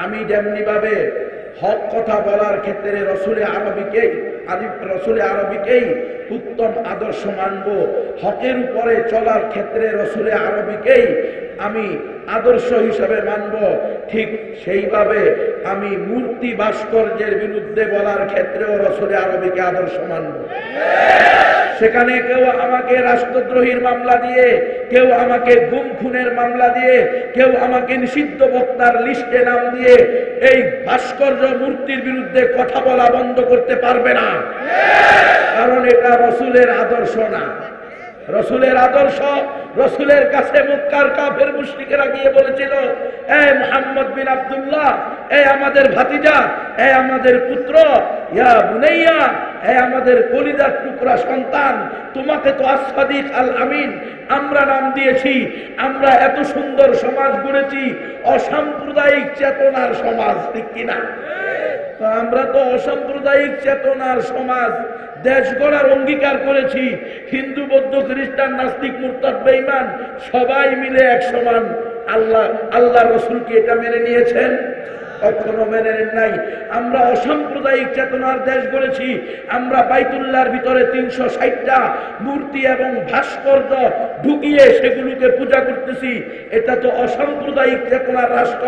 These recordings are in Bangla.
আমি যেমনি ভাবে হক কথা বলার ক্ষেত্রে রসুল আরবিকেই উত্তম আদর্শ মানব, হকের উপরে চলার ক্ষেত্রে রসুল আরবিকেই আমি আদর্শ হিসাবে মানব, ঠিক সেইভাবে আমি মূর্তি ভাস্কর্যের বিরুদ্ধে বলার ক্ষেত্রেও রসুল আরবিকে আদর্শ মানব। সেখানে কেউ আমাকে রাষ্ট্রদ্রোহীর মামলা দিয়ে, কেউ আমাকে গুম খুনের মামলা দিয়ে, কেউ আমাকে নিষিদ্ধ বক্তার লিস্টে নাম দিয়ে এই ভাস্কর্য মূর্তির বিরুদ্ধে কথা বলা বন্ধ করতে পারবে না, কারণ এটা রসুলের আদর্শ না। রসুলের আদর্শ, রসুলের কাছে মক্কার কাফের মুশরিকেরা গিয়ে বলেছিল, এ মুহাম্মদ বিন আব্দুল্লাহ, এ আমাদের ভাতিজা, এ আমাদের পুত্র, ইয়া বুনাইয়া, এ আমাদের কলিজার টুকরা সন্তান, তোমাকে তো আস-সাদিক আল আমিন আমরা নাম দিয়েছি, আমরা এত সুন্দর সমাজ গড়েছি, অসাম্প্রদায়িক চেতনার সমাজ, ঠিক কিনা? আমরা তো অসাম্প্রদায়িক চেতনার সমাজ দেশ গড়ার অঙ্গীকার করেছি। হিন্দু, বৌদ্ধ, খ্রিস্টান, নাস্তিক, মুরতাদ, বেঈমান সবাই মিলে এক সমান। আল্লাহ রসুল কি এটা মেনে নিয়েছেন? কখনো মেনে নেন নাই। আমরা অসাম্প্রদায়িক চেতনার দেশ গড়েছি। আমরা বাইতুল্লাহর ভিতরে 360টা মূর্তি এবং ভাস্কর্য ঢুকিয়ে সেগুলোকে পূজা করতেছি। এটা তো অসাম্প্রদায়িক চেতনার রাষ্ট্র।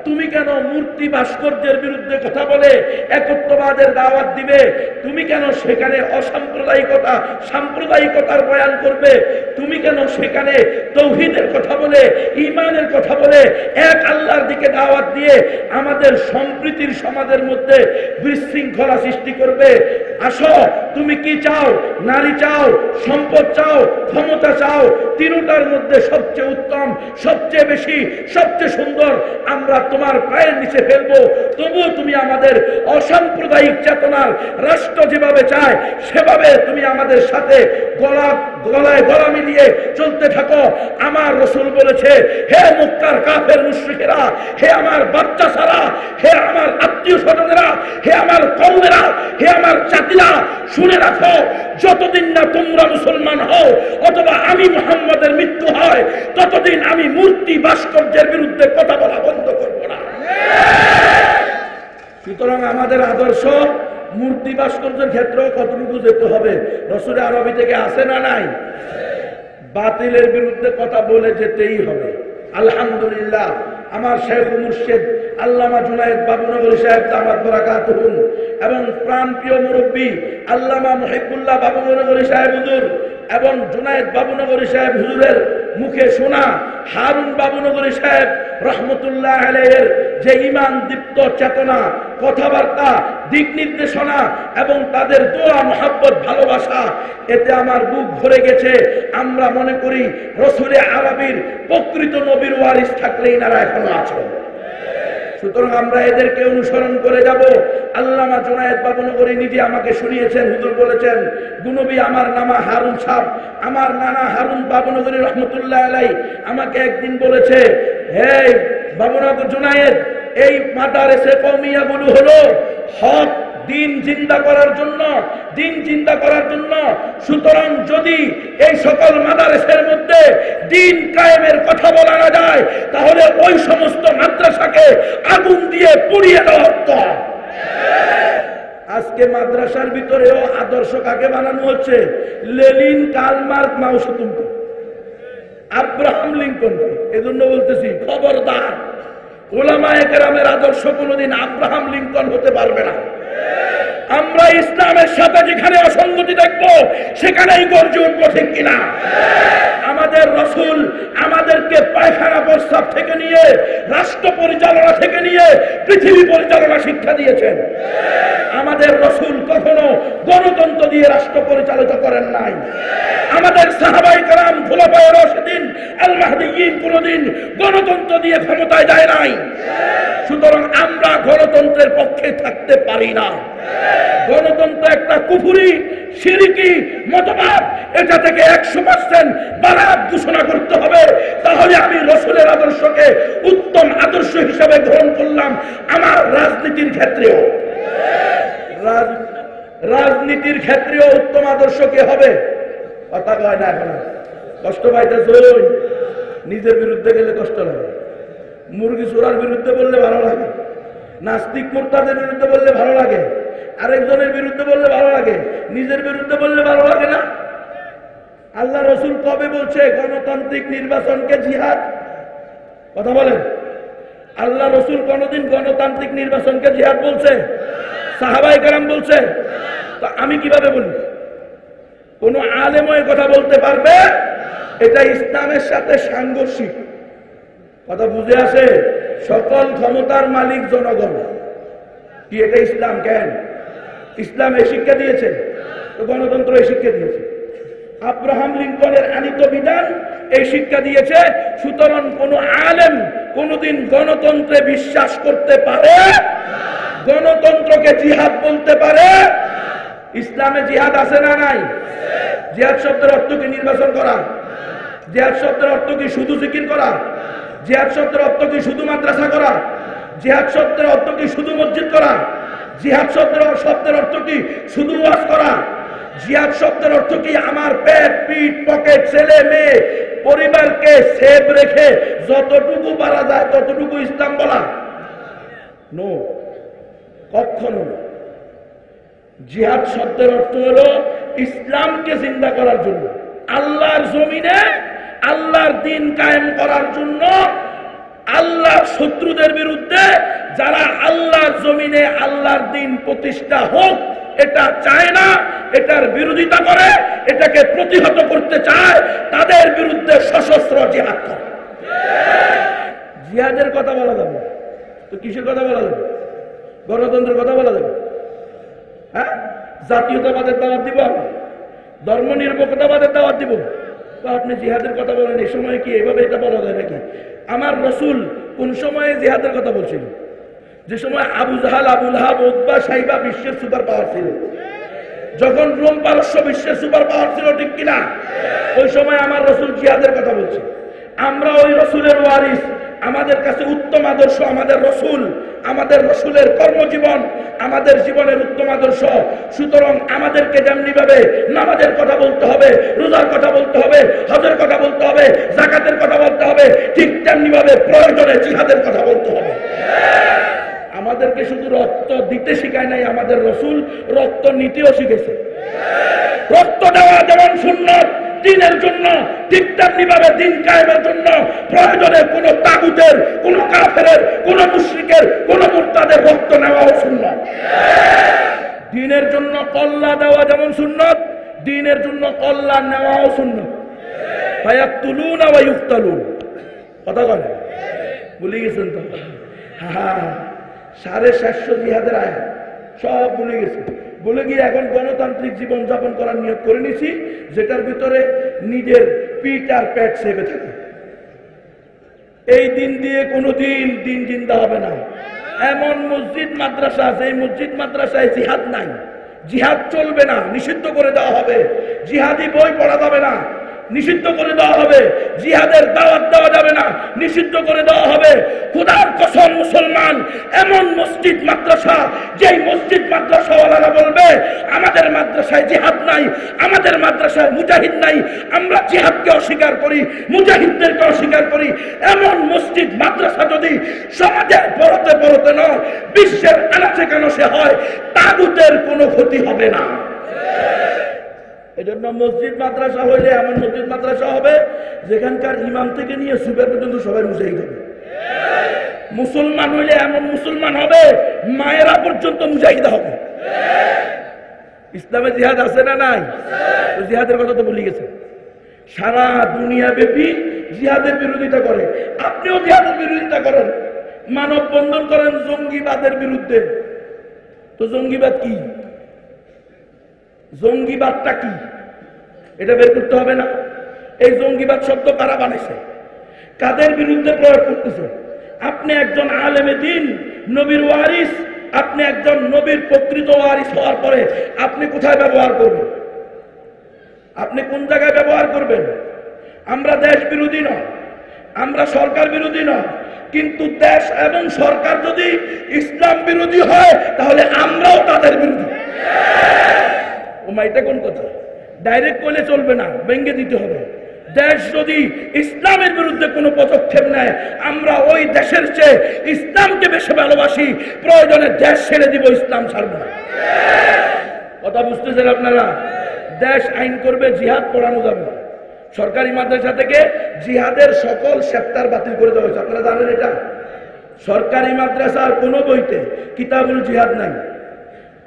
তুমি কেন মূর্তি ভাস্কর্যের বিরুদ্ধে কথা বলে একত্ববাদের দাওয়াত দিবে? তুমি কেন সেখানে অসাম্প্রদায়িকতা, সাম্প্রদায়িকতার বয়ান করবে? তুমি কেন সেখানে তাওহীদের কথা বলে, ঈমানের কথা বলে, এক আল্লাহর দিকে দাওয়াত দিয়ে আমাদের সম্প্রীতির সমাজের মধ্যে বিশৃঙ্খলা সৃষ্টি করবে? আসো, তুমি কি চাও? নারী চাও, সম্পদ চাও, ক্ষমতা চাও, তিনটার মধ্যে সবচেয়ে উত্তম, সবচেয়ে বেশি, সবচেয়ে সুন্দর আমরা তোমার পায়ের নিচে ফেলবো। তবুও তুমি আমাদের অসাম্প্রদায়িক চেতনার রাষ্ট্র যেভাবে চায় সেভাবে তুমি আমাদের সাথে গলায় গলা মিলিয়ে চলতে থাকো। আমার রাসূল বলেছে, হে মক্কার কাফের মুশরিকেরা, হে আমার বাচ্চা সারা, হে আমার আত্মীয় স্বজনেরা, হে আমার কওমেরা, হে আমার জাতিরা, শুনে রাখো, যতদিন না তোমরা মুসলমান হও অথবা আমি মুহাম্মদের মৃত্যু হয়, ততদিন আমি মূর্তি ভাস্কর্যের বিরুদ্ধে কথা বলা বন্ধ করব না। সুতরাং আমাদের আদর্শ মূর্তি ভাস্কর্যের ক্ষেত্রেও কতটুকু যেতে হবে? রসুল আরবি থেকে আসে না নাই? বাতিলের বিরুদ্ধে কথা বলে যেতেই হবে। আলহামদুলিল্লাহ, আমার শেখ মুর্শিদ আল্লামা জুনায়েদ বাবুনগরী সাহেব দামাত বারাকাতুহুম এবং প্রাণপ্রিয় মুরব্বী আল্লামা মুহিবুল্লাহ বাবুনগরী সাহেব হুজুর এবং জুনায়েদ বাবুনগরী সাহেব হুজুরের মুখে শোনা হারুন বাবুনগরী সাহেব রহমতুল্লাহ আলাইহির যে ঈমান দীপ্ত চেতনা, কথাবার্তা, দিক নির্দেশনা এবং তাদের দোয়া, মহব্বত, ভালোবাসা, এতে আমার বুক ভরে গেছে। আমরা মনে করি রসুল আরবির প্রকৃত নবীর ওয়ারিস থাকলে ইনারা এখনো আছেন। সুতরাং আমরা এদেরকে অনুসরণ করে যাব। আল্লামা জুনায়েদ বাবুনগরী নিজে আমাকে শুনিয়েছেন, হুজুর বলেছেন, গুনবী আমার নামা হারুন সাহেব, আমার নানা হারুন বাবুনগরী রহমতুল্লাহ আলাইহি আমাকে একদিন বলেছে, হে বাবুনগর জুনায়েদ, এই মাদারেসে কওমিয়াগুলো হলো হক দিন জিন্দা করার জন্য, দিন জিন্দা করার জন্য। সুতরাং যদি এই সকল মাদ্রাসার মধ্যে দিন কায়েমের কথা বলা না যায়, তাহলে ওই সমস্ত মাদ্রাসাকে আগুন দিয়ে পুড়িয়ে দেওয়া হতো। আজকে মাদ্রাসার ভিতরেও আদর্শ কাকে বানানো হচ্ছে? লেনিন, কার্ল মার্কস, মাও সেতুং, আব্রাহাম লিঙ্কন। এজন্য বলতেছি, খবরদার, উলামায়ে কেরামের আদর্শ কোনোদিন আব্রাহাম লিঙ্কন হতে পারবে না। আমরা ইসলামের সাথে যেখানে অসঙ্গতি দেখব সেখানেই গর্জে উঠবো, ঠিক কিনা? আমাদের রাসূল আমাদেরকে পায়খানা প্রস্রাব থেকে নিয়ে, রাষ্ট্র পরিচালনা থেকে নিয়ে পৃথিবী পরিচালনা শিক্ষা দিয়েছেন। আমাদের রাসূল কখনো গণতন্ত্র দিয়ে রাষ্ট্র পরিচালিত করেন নাই। আমাদের সাহাবায়ে কেরাম, খুলাফায়ে রাশিদিন, আল মাহদিয়্যিন কোনদিন গণতন্ত্র দিয়ে ক্ষমতায় যায় নাই। সুতরাং আমরা গণতন্ত্রের পক্ষে থাকতে পারি না। গণতন্ত্র একটা কুফরি, শিরকি মতবাদ। এটা থেকে 100% বারাত ঘোষণা করতে হবে। তাহলে আমি রাসূলের আদর্শকে উত্তম আদর্শ হিসেবে গ্রহণ করলাম। আমার রাজনীতির ক্ষেত্রেও, রাজনীতির ক্ষেত্রেও উত্তম আদর্শ কে হবে? কথা কয় না এখন। কষ্ট পাইতেছ? নিজের বিরুদ্ধে গেলে কষ্ট লাগে, মুরগি চোরার বিরুদ্ধে বললে ভালো লাগে। নাস্তিক মুরতাদের বিরুদ্ধে বললে ভালো লাগে, আরেকজনের বিরুদ্ধে বললে ভালো লাগে, নিজের বিরুদ্ধে বললে ভালো লাগে না? আল্লাহ রসুল কবে বলছে গণতান্ত্রিক নির্বাচনকে জিহাদ? কথা বলেন। আল্লাহ রসুল কোনদিন গণতান্ত্রিক নির্বাচনকে জিহাদ বলছে? সাহাবায়ে কেরাম বলছে? তো আমি কিভাবে বলি? কোন আলেম এই কথা বলতে পারবে? এটা ইসলামের সাথে সাংঘর্ষিক। কথা বুঝে আসে? সকল ক্ষমতার মালিক জনগণ, কি এটা ইসলাম? কেন ইসলাম এই শিক্ষা দিয়েছে? তো গণতন্ত্র এই শিক্ষা দিয়েছে। আব্রাহাম লিঙ্কনের আনীত বিধান এই শিক্ষা দিয়েছে। সুতরাং কোন আলেম কোনদিন গণতন্ত্রে বিশ্বাস করতে পারে, গণতন্ত্রকে জিহাদ বলতে পারে? ইসলামে জিহাদ আছে না নাই? জিহাদ শব্দের অর্থ কি নির্বাচন করা? জিহাদ শব্দের অর্থ কি শুধু জিকির করা? জিহাদ শব্দের অর্থ কি শুধু মাদ্রাসা করা? জিহাদ শব্দের অর্থ কি শুধু মসজিদ করা? জিহাদ শব্দের অর্থ কি শুধু ওয়াজ করা? জিহাদ শব্দের অর্থ কি আমার পেট, পিঠ, পকেট, ছেলে মেয়ে, পরিবারকে সেভ রেখে যতটুকু পারা যায় ততটুকু ইসলাম বলা? নো, কখনো না। জিহাদ শব্দের অর্থ হলো ইসলামকে জিন্দা করার জন্য, আল্লাহর জমিনে আল্লাহর দ্বীন কায়েম করার জন্য, আল্লাহর শত্রুদের বিরুদ্ধে যারা আল্লাহর জমিনে আল্লাহর দ্বীন প্রতিষ্ঠা হোক এটা চায় না, এটার বিরোধিতা করে, এটাকে প্রতিহত করতে চায়, তাদের বিরুদ্ধে সশস্ত্র জিহাদ করে। জিহাদের কথা বলা যাবে তো কিসের কথা বলা যাবে? গণতন্ত্রের কথা বলা যাবে? হ্যাঁ, জাতীয়তাবাদের দাওয়াত দিব, ধর্মনিরপেক্ষতাবাদের দাওয়াত দিব, তো আপনি জিহাদের কথা বলেন? এই সময় কি এভাবে এটা বলা যায় নাকি? আমার রসুল কোন সময়ে জিহাদের কথা বলছিল? যে সময় আবু জাহাল, আবু লাহাব, উতবা, সাইবা বিশ্বের সুপার পাওয়ার ছিল, যখন রোম পারস্য বিশ্বের সুপার পাওয়ার ছিল, ঠিক কিনা? ওই সময় আমার রসুল জিহাদের কথা বলছে। আমরা ওই রসুলের ওয়ারিস, আমাদের কাছে উত্তম আদর্শ আমাদের রসুল, আমাদের রসুলের কর্মজীবন আমাদের জীবনের উত্তম আদর্শ। সুতরাং আমাদেরকে যেমনি ভাবে নামাজের কথা বলতে হবে, রোজার কথা বলতে হবে, হজের কথা বলতে হবে, যাকাতের কথা বলতে হবে, ঠিক তেমনি ভাবে প্রয়োজনে জিহাদের কথা বলতে হবে। আমাদেরকে শুধু রক্ত দিতে শিখায় নাই আমাদের রসুল, রক্ত নীতিও শিখেছে। রক্ত দেওয়া যেমন সুন্নাত দ্বীনের জন্য, ঠিক তেমনি ভাবে দ্বীন কায়েমের জন্য প্রয়োজনে কোন তাগুতের, কোন কাফেরের, কোন মুশরিকের, কোন মুরতাদের রক্ত নেওয়াও সুন্নাত। দ্বীনের জন্য কল্লা দেওয়া যেমন সুন্নাত, দ্বীনের জন্য কল্লা নেওয়াও সুন্নাত। ফায়াকতুলুনা ওয়া ইউকতালুন, কথা বলেন, ভুলে গেছেন তো? হ্যাঁ, 750 জিহাদের আয়াত সব ভুলে গেছে। বলে গিয়ে এখন গণতান্ত্রিক জীবন যাপন করার নিয়ত করে নিছি, যেটার ভিতরে নিজের পিঠ আর পেট সেবে থাকে। এই দিন দিয়ে কোনোদিন দিন জিন্দা হবে না। এমন মসজিদ মাদ্রাসা আছে, এই মসজিদ মাদ্রাসায় জিহাদ নাই, জিহাদ চলবে না, নিষিদ্ধ করে দেওয়া হবে। জিহাদি বই পড়া যাবে না, নিষিদ্ধ করে দেওয়া হবে। জিহাদের দাওয়াত দেওয়া যাবে না, নিষিদ্ধ করে দেওয়া হবে। খোদার কসম মুসলমান, এমন মসজিদ মাদ্রাসা, যেই মসজিদ মাদ্রাসাওয়ালারা বলবে আমাদের মাদ্রাসায় জিহাদ নাই, আমাদের মাদ্রাসায় মুজাহিদ নাই, আমরা জিহাদকে অস্বীকার করি, মুজাহিদদেরকে অস্বীকার করি, এমন মসজিদ মাদ্রাসা যদি সমাজের পরতে পরতে নয়, বিশ্বের আনাচে কানাচে হয়, তাগুতের কোনো ক্ষতি হবে না। এজন্য মসজিদ মাদ্রাসা হইলে এমন মসজিদ মাদ্রাসা হবে যেখানকার ইমাম থেকে নিয়ে সুবের পর্যন্ত সবাই মুজাহিদ হবে। মুসলমান হইলে এমন মুসলমান হবে মায়েরা পর্যন্ত মুজাহিদ হবে। ইসলামে জিহাদ আছে না নাই? জিহাদের কথা তো ভুলে গেছে। সারা দুনিয়া ব্যাপী জিহাদের বিরোধিতা করে, আপনিও জিহাদের বিরোধিতা করেন, মানববন্ধন করেন জঙ্গিবাদের বিরুদ্ধে। তো জঙ্গিবাদ কি? জঙ্গিবাদটা কি এটা বের করতে হবে না? এই জঙ্গিবাদ শব্দ কারা বানাইছে, কাদের বিরুদ্ধে প্রয়োগ করতেছে? আপনি একজন আলেমে দ্বীন, নবীর ওয়ারিস, আপনি একজন নবীর প্রকৃত ওয়ারিস হওয়ার পরে আপনি কোথায় ব্যবহার করবেন? আপনি কোন জায়গায় ব্যবহার করবেন? আমরা দেশ বিরোধী নয়, আমরা সরকার বিরোধী নয়, কিন্তু দেশ এবং সরকার যদি ইসলাম বিরোধী হয় তাহলে আমরাও তাদের বিরোধী। এটা কোন কথা? ডাইরেক্ট করলে চলবে না, ভেঙে দিতে হবে। দেশ যদি ইসলামের বিরুদ্ধে কোনো পদক্ষেপ নেয়, আমরা ওই দেশের চেয়ে ইসলামকে বেশি ভালোবাসি, প্রয়োজনে দেশ ছেড়ে দিব, ইসলাম ছাড়ব না। কথা বুঝতেছেন আপনারা? দেশ আইন করবে, জিহাদ পড়ানো যাবে না। সরকারি মাদ্রাসা থেকে জিহাদের সকল চ্যাপ্টার বাতিল করে দেওয়া হয়েছে, আপনারা জানেন এটা? সরকারি মাদ্রাসার কোনো বইতে কিতাবুল জিহাদ নাই।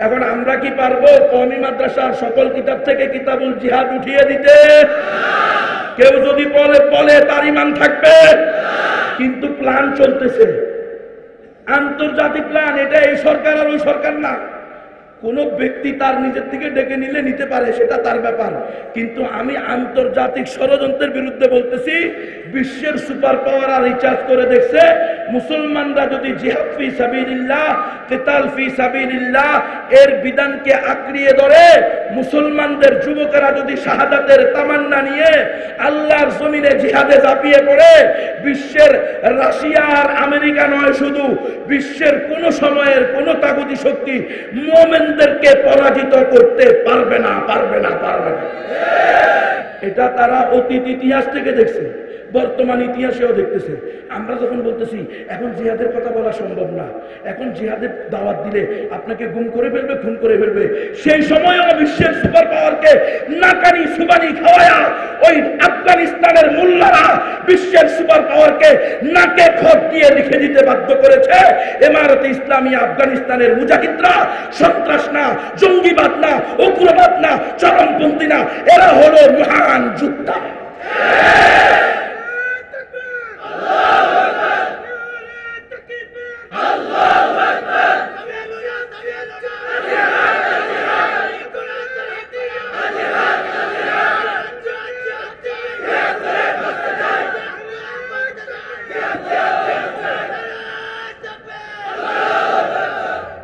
এখন আমরা কি পারবো কওমি মাদ্রাসার সকল কিতাব থেকে কিতাবুল জিহাদ উঠিয়ে দিতে? কেউ যদি বলে তার ঈমান থাকবে। কিন্তু প্ল্যান চলতেছে, আন্তর্জাতিক প্ল্যান। এটা এই সরকার আর ওই সরকার না। কোন ব্যক্তি তার নিজের থেকে ডেকে নিলে নিতে পারে, সেটা তার ব্যাপার। কিন্তু আমি আন্তর্জাতিক ষড়যন্ত্রের বিরুদ্ধে বলতেছি। বিশ্বের সুপার পাওয়াররা রিচার্জ করে দেখছে, মুসলমানরা যদি জিহাদ ফি সাবিলিল্লাহ, কিতাল ফি সাবিলিল্লাহ এর বিধানকে আঁকড়িয়ে ধরে, মুসলমানদের যুবকেরা যদি শাহাদাতের তামান্না নিয়ে আল্লাহর জমিনে জিহাদে ঝাঁপিয়ে পড়ে, বিশ্বের রাশিয়া আর আমেরিকা নয়, শুধু বিশ্বের কোন সময়ের কোন তাগুতি শক্তি মুমিনদেরকে পরাজিত করতে পারবে না, পারবে না, পারবে না। এটা তারা অতীত ইতিহাস থেকে দেখছে, বর্তমান ইতিহাসেও দেখতেছে। আমরা যখন বলতেছি এখন জিহাদের কথা বলা সম্ভব না, এখন জিহাদের দাওয়াত দিলে আপনাকে গুম করে ফেলবে, খুন করে ফেলবে, সেই সময়ও বিশ্বের সুপার পাওয়ারকে নাকানি সুবানি খাওয়ায়া ওই আফগানিস্তানের মোল্লারা বিশ্বের সুপার পাওয়ারকে নাকে খত দিয়ে লিখে দিতে বাধ্য করেছে, ইমারতে ইসলামী আফগানিস্তানের মুজাহিদরা সন্ত্রাস না, জঙ্গিবাদ না, উগ্রবাদ না, চরমপন্থী না, এরা হলো মহান যোদ্ধা।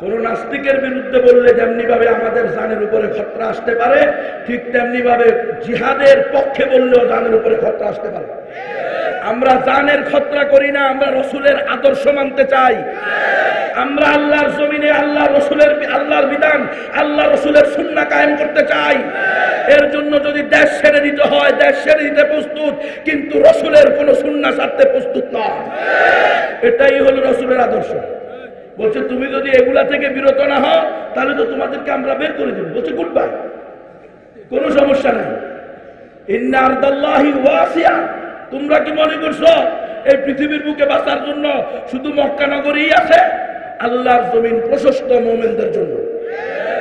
কোন নাস্তিকের বিরুদ্ধে বললে যেমনি ভাবে আমাদের জানের উপরে খতরা আসতে পারে, ঠিক তেমনি ভাবে জিহাদের পক্ষে বললেও জানের উপরে খতরা আসতে পারে। আমরা জানের খতরা করি না, আমরা রসুলের আদর্শ মানতে চাই। আমরা আল্লাহর জমিনে আল্লাহর বিধান, আল্লাহ রসুলের সুন্নাহ কায়েম করতে চাই। এর জন্য যদি দেশ ছেড়ে দিতে হয়, দেশ ছেড়ে দিতে প্রস্তুত, কিন্তু রসুলের কোন সুন্নাহ ছাড়তে প্রস্তুত না। এটাই হলো রসুলের আদর্শ। বলছে তুমি যদি এগুলা থেকে বিরত না হও, তাহলে তো তোমাদেরকে আমরা বের করে দেব। বলছে গুড বাই, কোনো সমস্যা নাই। ইন্না আরদাল্লাহি ওয়াসিয়া। তোমরা কি মনে করছো এই পৃথিবীর বুকে বাঁচার জন্য শুধু মক্কা নগরীই আছে? আল্লাহর জমিন প্রশস্ত মুমিনদের জন্য।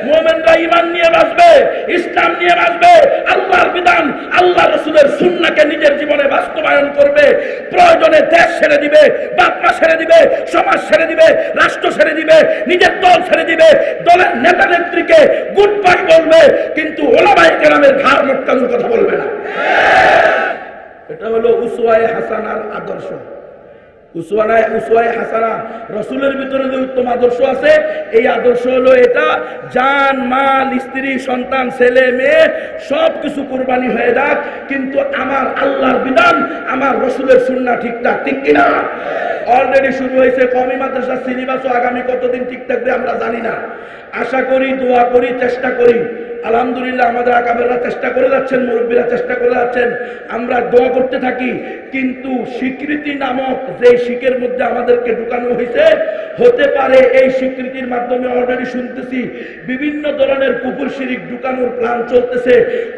মুমিনরা ঈমান নিয়ে বাঁচবে, ইসলাম নিয়ে বাঁচবে, আল্লাহর বিধান, আল্লাহ রাসূলের সুন্নাহকে নিজের জীবনে বাস্তবায়ন করবে। প্রয়োজনে দেশ ছেড়ে দিবে, বাপ মা ছেড়ে দিবে, সমাজ ছেড়ে দিবে, রাষ্ট্র ছেড়ে দিবে, নিজের দল ছেড়ে দিবে, দলের নেতা নেত্রীকে গুড বাই বলবে, কিন্তু উলামায়ে কেরামের ঘাড় মটকানোর কথা বলবে না। এটা হলো উসওয়ায়ে হাসানার আদর্শ। উসওয়ায়ে হাসানা, রাসূলের ভিতরে যে উত্তম আদর্শ আছে, এই আদর্শ হলো এটা, জান মাল স্ত্রী সন্তান ছেলে মেয়ে সবকিছু কুরবানি হয়ে যাক, কিন্তু আমার আল্লাহর বিধান, আমার রাসূলের সুন্নাহ ঠিকঠাক, ঠিক কিনা? অলরেডি শুরু হয়েছে কওমি মাদ্রাসার সিলেবাসও আগামী কতদিন ঠিক থাকবে আমরা জানি না। আশা করি, দোয়া করি, চেষ্টা করি। আলহামদুলিল্লাহ আমাদের আকাবেররা চেষ্টা করে যাচ্ছেন, মুরব্বীরা চেষ্টা করে যাচ্ছেন, আমরা দোয়া করতে থাকি। কিন্তু স্বীকৃতি নামক যে শিখের মধ্যে আমাদেরকে ঢুকানো হয়েছে, হতে পারে এই স্বীকৃতির মাধ্যমে অলরেডি শুনতেছি বিভিন্ন ধরনের কুফর শিরক ঢুকানোর প্ল্যান চলতেছে।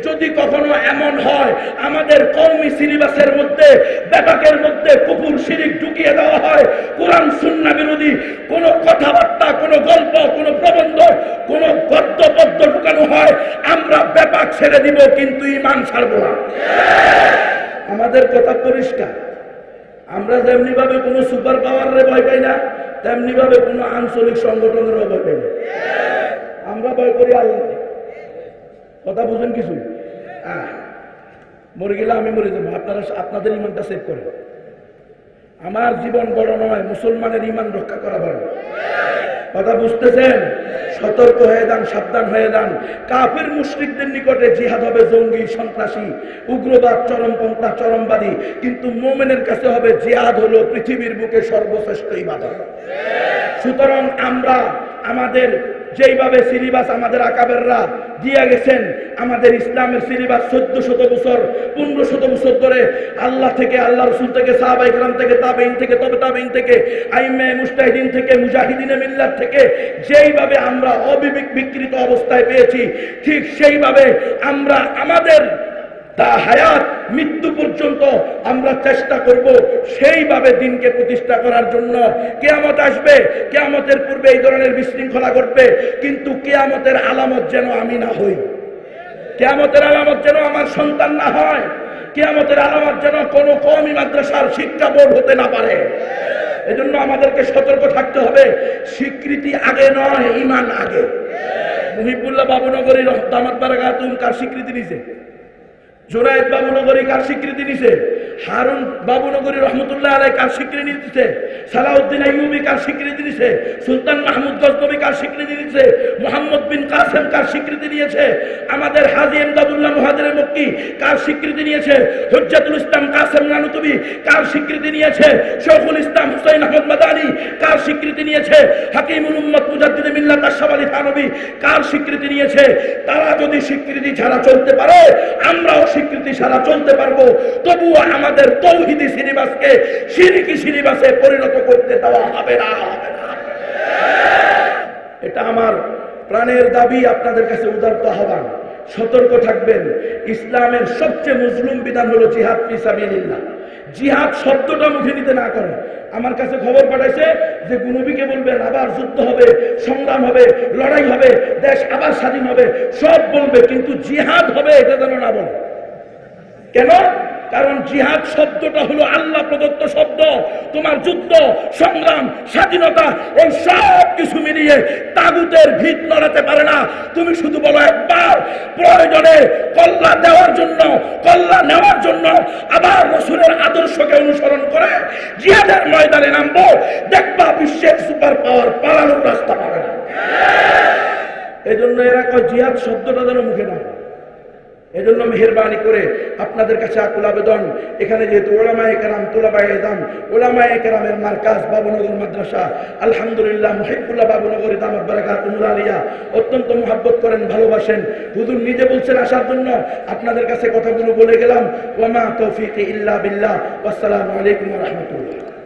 যদি কখনো এমন হয় আমাদের কওমি সিলেবাসের মধ্যে, বিভাগের মধ্যে কুফর শিরক ঢুকিয়ে দেওয়া হয়, কোরআন সুন্নাহ বিরোধী কোনো কথাবার্তা, কোনো গল্প, কোনো প্রবন্ধ, কোনো গদ্য পদ্য ঢুকানো হয়, আমরা ব্যাপক ছেড়ে দিব, কিন্তু ঈমান ছাড়ব না। আমাদের কথা পরিষ্কার। আমরা যেমনি ভাবে কোন সুপার পাওয়ারের ভয় পাই না, তেমনি ভাবে কোন আঞ্চলিক সংগঠনের ভয় পাই না। আমরা ভয় করি আল্লাহ। কথা বুঝেন কিছু? মরে গেলে আমি মরে যাবো, আপনারা আপনাদের ঈমানটা সেভ করেন। আমার জীবন বড় নয়, মুসলমানের ঈমান রক্ষা করা বড়। কথা বুঝতেছেন? সতর্ক হয়ে যান, সাবধান হয়ে যান। কাফির মুশরিকদের নিকটে জিহাদ হবে জঙ্গি, সন্ত্রাসী, উগ্রবাদ, চরমপন্থা, চরমবাদী, কিন্তু মুমিনের কাছে হবে জিহাদ হলো পৃথিবীর বুকে সর্বশ্রেষ্ঠ ইবাদত। সুতরাং আমরা আমাদের যেইভাবে সিলেবাস আমাদের আকাবেররা দিয়ে গেছেন, আমাদের ইসলামের সিলেবাস 1400 বছর 1500 বছর ধরে আল্লাহ থেকে, আল্লাহ রাসূল থেকে, সাহাবায়ে কেরাম থেকে, তাবেঈন থেকে, তবে তাবেঈন থেকে, আইম্মে মুজতাহিদিন থেকে, মুজাহিদিনে মিল্লাত থেকে যেইভাবে আমরা অবিকৃত অবস্থায় পেয়েছি, ঠিক সেইভাবে আমরা আমাদের হায়াত মৃত্যু পর্যন্ত আমরা চেষ্টা করব সেইভাবে দিনকে প্রতিষ্ঠা করার জন্য। কিয়ামত আসবে, কিয়ামতের পূর্বে এই ধরনের বিশৃঙ্খলা ঘটবে, কিন্তু কিয়ামতের আলামত যেন আমি না হই, কিয়ামতের আলামত যেন আমার সন্তান না হয়, কিয়ামতের আলামত যেন কোনো কওমি মাদ্রাসার শিক্ষা বোর্ড হতে না পারে। এজন্য আমাদেরকে সতর্ক থাকতে হবে। স্বীকৃতি আগে নয়, ঈমান আগে। মুহিবুল্লাহ বাবুনগরী দামাত বারাকাতুহু কার স্বীকৃতি নিছে? জুনায়েদ বাবুনগরী কার স্বীকৃতি নিছে? হারুন বাবুনগরী রহমতুল্লাহ আলাইহি কার স্বীকৃতি দিচ্ছে? সালাউদ্দিন আইয়ুবী কার স্বীকৃতি দিচ্ছে? সুলতান মাহমুদ গজনবী কার স্বীকৃতি দিচ্ছে? মুহাম্মদ বিন কাসেম কার স্বীকৃতি নিয়েছে? আমাদের হাজী ইমদাদুল্লাহ মুহাজিরে মক্কি কার স্বীকৃতি নিয়েছে? হুজ্জাতুল ইসলাম কাসেম নানুতুবী কার স্বীকৃতি নিয়েছে? শৈখুল ইসলাম হুসাইন আহমদ মাদানী কার স্বীকৃতি নিয়েছে? হাকিমুল উম্মত মুজাদ্দিদে মিল্লাত আশরাফ আলী থানভী কার স্বীকৃতি নিয়েছে? তারা যদি স্বীকৃতি ছাড়া চলতে পারে, আমরাও স্বীকৃতি ছাড়া চলতে পারবো। তবুও আমাদের তৌহিদি সিলেবাসকে শিরকি সিলেবাসে পরিণত করতে দেওয়া হবে না, হবে না। এটা আমার প্রাণের দাবি, আপনাদের কাছে উদারত আহ্বান। সতর্ক থাকবেন। ইসলামের সবচেয়ে মজলুম বিধান হলো জিহাদ ফি সাবিলিল্লাহ। জিহাদ শব্দটা মুখে নিতে না করে। আমার কাছে খবর পাঠাইছে যে নবীকে বলবেন আবার যুদ্ধ হবে, সংগ্রাম হবে, লড়াই হবে, দেশ আবার স্বাধীন হবে, সব বলবে, কিন্তু জিহাদ হবে এটা যেন না বলে। কেন? কারণ জিহাদ শব্দটা হলো আল্লাহ প্রদত্ত শব্দ। তোমার যুদ্ধ, সংগ্রাম, স্বাধীনতা এই সব কিছু মিলিয়ে তাগুতের ভিত নড়াতে পারে না। তুমি শুধু বলো একবার, প্রয়োজনে কল্যাণ দেওয়ার জন্য, কল্যাণ নেওয়ার জন্য আবার রাসূলের আদর্শকে অনুসরণ করে জিহাদের ময়দানে নামবো, দেখবা বিশ্বের সুপার পাওয়ার পালানোর রাস্তা পাবে না। এই জন্য এরা কয় জিহাদ শব্দটা যেন মুখে না। এজন্য মেহেরবানি করে আপনাদের কাছে আকুল আবেদন, এখানে যেহেতু উলামায়ে কেরাম, তুলাবায়ে ইলম, উলামায়ে কেরামের মার্কাজ বাবুনগর মাদ্রাসা, আলহামদুলিল্লাহ মুহিবুল্লাহ বাবুনগরী দামাত বারাকাতুহু আলিয়া অত্যন্ত মুহাব্বত করেন, ভালোবাসেন। হুজুর নিজে বলছেন আসার জন্য, আপনাদের কাছে কথাগুলো বলে গেলাম। ওয়া মা তৌফিকি ইল্লা বিল্লাহ। আসসালামু আলাইকুম ওয়া রাহমাতুল্লাহ।